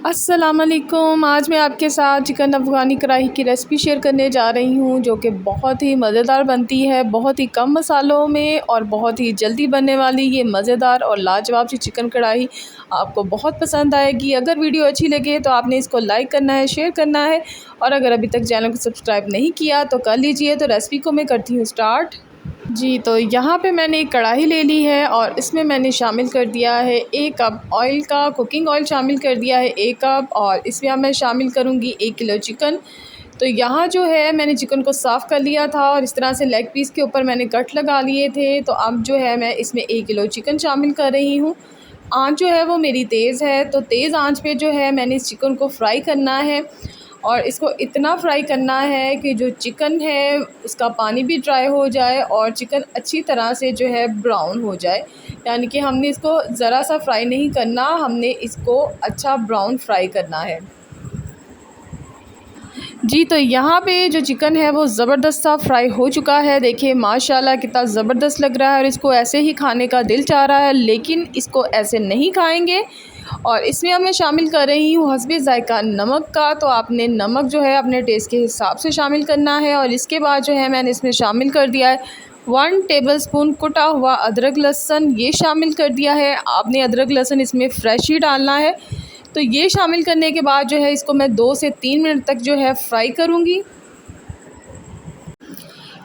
अस्सलामुअलैकुम। आज मैं आपके साथ चिकन अफ़गानी कढ़ाई की रेसिपी शेयर करने जा रही हूँ, जो कि बहुत ही मज़ेदार बनती है, बहुत ही कम मसालों में और बहुत ही जल्दी बनने वाली ये मज़ेदार और लाजवाब सी चिकन कढ़ाई आपको बहुत पसंद आएगी। अगर वीडियो अच्छी लगे तो आपने इसको लाइक करना है, शेयर करना है, और अगर अभी तक चैनल को सब्सक्राइब नहीं किया तो कर लीजिए। तो रेसिपी को मैं करती हूँ स्टार्ट। जी, तो यहाँ पे मैंने एक कढ़ाई ले ली है और इसमें मैंने शामिल कर दिया है 1 कप ऑयल का कुकिंग ऑयल शामिल कर दिया है 1 कप, और इसमें अब मैं शामिल करूँगी 1 किलो चिकन। तो यहाँ जो है मैंने चिकन को साफ़ कर लिया था और इस तरह से लेग पीस के ऊपर मैंने कट लगा लिए थे। तो अब जो है मैं इसमें 1 किलो चिकन शामिल कर रही हूँ। आँच जो है वो मेरी तेज़ है, तो तेज़ आँच पे जो है मैंने इस चिकन को फ्राई करना है, और इसको इतना फ्राई करना है कि जो चिकन है उसका पानी भी ड्राई हो जाए और चिकन अच्छी तरह से जो है ब्राउन हो जाए। यानी कि हमने इसको ज़रा सा फ्राई नहीं करना, हमने इसको अच्छा ब्राउन फ्राई करना है। जी, तो यहाँ पे जो चिकन है वो ज़बरदस्त सा फ्राई हो चुका है। देखिए माशाल्लाह कितना ज़बरदस्त लग रहा है और इसको ऐसे ही खाने का दिल चाह रहा है, लेकिन इसको ऐसे नहीं खाएंगे। और इसमें अब मैं शामिल कर रही हूँ हस्बे ज़ायक़ा नमक का। तो आपने नमक जो है अपने टेस्ट के हिसाब से शामिल करना है। और इसके बाद जो है मैंने इसमें शामिल कर दिया है 1 टेबलस्पून कुटा हुआ अदरक लहसुन, ये शामिल कर दिया है। आपने अदरक लहसुन इसमें फ़्रेश ही डालना है। तो ये शामिल करने के बाद जो है इसको मैं 2 से 3 मिनट तक जो है फ्राई करूँगी।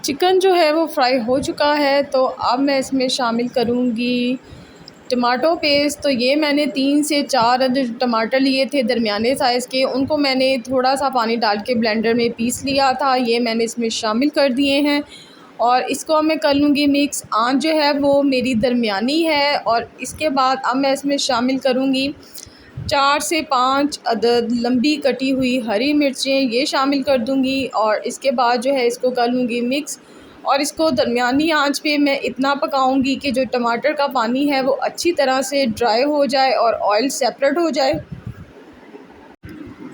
चिकन जो है वो फ्राई हो चुका है, तो अब मैं इसमें शामिल करूँगी टमाटो पेस्ट। तो ये मैंने 3 से 4 अदद टमाटर लिए थे दरमियाने साइज़ के, उनको मैंने थोड़ा सा पानी डाल के ब्लेंडर में पीस लिया था। ये मैंने इसमें शामिल कर दिए हैं और इसको अब मैं कर लूँगी मिक्स। आँच जो है वो मेरी दरमियानी है। और इसके बाद अब मैं इसमें शामिल करूँगी 4 से 5 अदद लंबी कटी हुई हरी मिर्चें, ये शामिल कर दूँगी। और इसके बाद जो है इसको कर लूँगी मिक्स, और इसको दरमियानी आंच पे मैं इतना पकाऊंगी कि जो टमाटर का पानी है वो अच्छी तरह से ड्राई हो जाए और ऑयल सेपरेट हो जाए।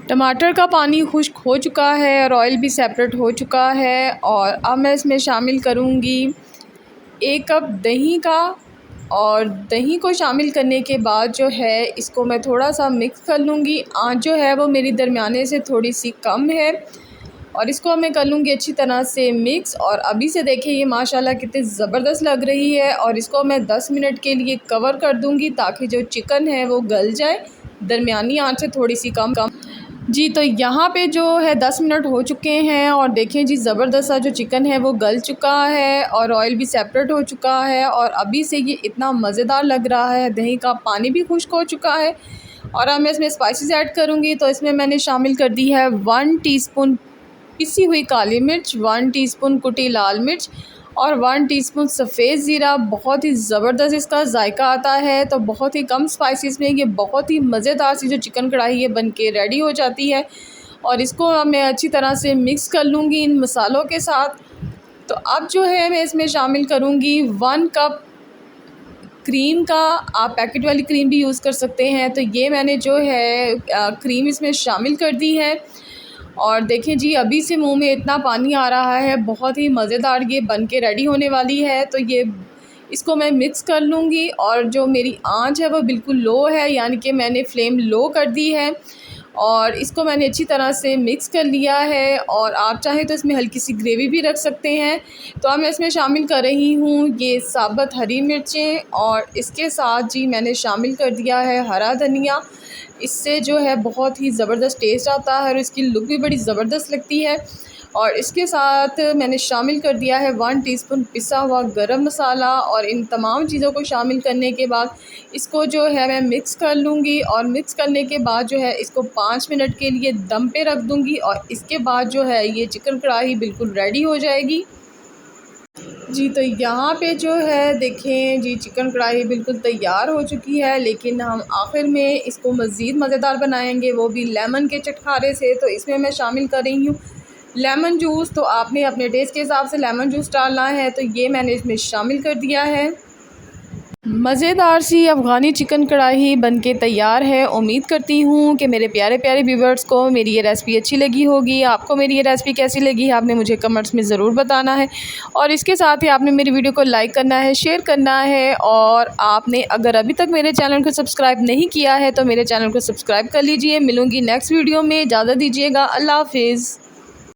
टमाटर का पानी खुश्क हो चुका है और ऑयल भी सेपरेट हो चुका है। और अब मैं इसमें शामिल करूँगी 1 कप दही का, और दही को शामिल करने के बाद जो है इसको मैं थोड़ा सा मिक्स कर लूँगी। आँच जो है वो मेरी दरमियाने से थोड़ी सी कम है, और इसको अब मैं कर लूँगी अच्छी तरह से मिक्स। और अभी से देखिए ये माशाल्लाह कितनी ज़बरदस्त लग रही है। और इसको मैं 10 मिनट के लिए कवर कर दूँगी ताकि जो चिकन है वो गल जाए, दरमियानी आंच से थोड़ी सी कम। जी, तो यहाँ पे जो है 10 मिनट हो चुके हैं और देखें जी ज़बरदस्त सा जो चिकन है वो गल चुका है और ऑयल भी सेपरेट हो चुका है, और अभी से ये इतना मज़ेदार लग रहा है। दही का पानी भी खुश्क हो चुका है। और अब मैं इसमें स्पाइसेस ऐड करूँगी। तो इसमें मैंने शामिल कर दी है 1 टीस्पून पिसी हुई काली मिर्च, 1 टीस्पून कुटी लाल मिर्च, और 1 टीस्पून सफ़ेद ज़ीरा। बहुत ही ज़बरदस्त इसका जायका आता है। तो बहुत ही कम स्पाइसेस में ये बहुत ही मज़ेदार सी जो चिकन कढ़ाई है बन के रेडी हो जाती है। और इसको अब मैं अच्छी तरह से मिक्स कर लूँगी इन मसालों के साथ। तो अब जो है मैं इसमें शामिल करूँगी 1 कप क्रीम का। आप पैकेट वाली क्रीम भी यूज़ कर सकते हैं। तो ये मैंने जो है क्रीम इसमें शामिल कर दी है। और देखें जी अभी से मुंह में इतना पानी आ रहा है, बहुत ही मज़ेदार ये बन के रेडी होने वाली है। तो ये इसको मैं मिक्स कर लूँगी, और जो मेरी आंच है वो बिल्कुल लो है, यानी कि मैंने फ्लेम लो कर दी है। और इसको मैंने अच्छी तरह से मिक्स कर लिया है, और आप चाहें तो इसमें हल्की सी ग्रेवी भी रख सकते हैं। तो अब मैं इसमें शामिल कर रही हूँ ये साबुत हरी मिर्चें, और इसके साथ जी मैंने शामिल कर दिया है हरा धनिया। इससे जो है बहुत ही ज़बरदस्त टेस्ट आता है और इसकी लुक भी बड़ी ज़बरदस्त लगती है। और इसके साथ मैंने शामिल कर दिया है 1 टीस्पून पिसा हुआ गरम मसाला। और इन तमाम चीज़ों को शामिल करने के बाद इसको जो है मैं मिक्स कर लूँगी, और मिक्स करने के बाद जो है इसको 5 मिनट के लिए दम पे रख दूँगी। और इसके बाद जो है ये चिकन कढ़ाई बिल्कुल रेडी हो जाएगी। जी, तो यहाँ पे जो है देखें जी चिकन कढ़ाई बिल्कुल तैयार हो चुकी है, लेकिन हम आखिर में इसको मज़ीद मज़ेदार बनाएंगे, वो भी लेमन के चटखारे से। तो इसमें मैं शामिल कर रही हूँ लेमन जूस। तो आपने अपने टेस्ट के हिसाब से लेमन जूस डालना है। तो ये मैंने इसमें शामिल कर दिया है। मज़ेदार सी अफ़गानी चिकन कढ़ाई बनके तैयार है। उम्मीद करती हूँ कि मेरे प्यारे प्यारे व्यूवर्स को मेरी ये रेसिपी अच्छी लगी होगी। आपको मेरी ये रेसिपी कैसी लगी आपने मुझे कमेंट्स में ज़रूर बताना है, और इसके साथ ही आपने मेरी वीडियो को लाइक करना है, शेयर करना है, और आपने अगर अभी तक मेरे चैनल को सब्सक्राइब नहीं किया है तो मेरे चैनल को सब्सक्राइब कर लीजिए। मिलूँगी नेक्स्ट वीडियो में, इजाज़त दीजिएगा। अल्लाह हाफ़िज़।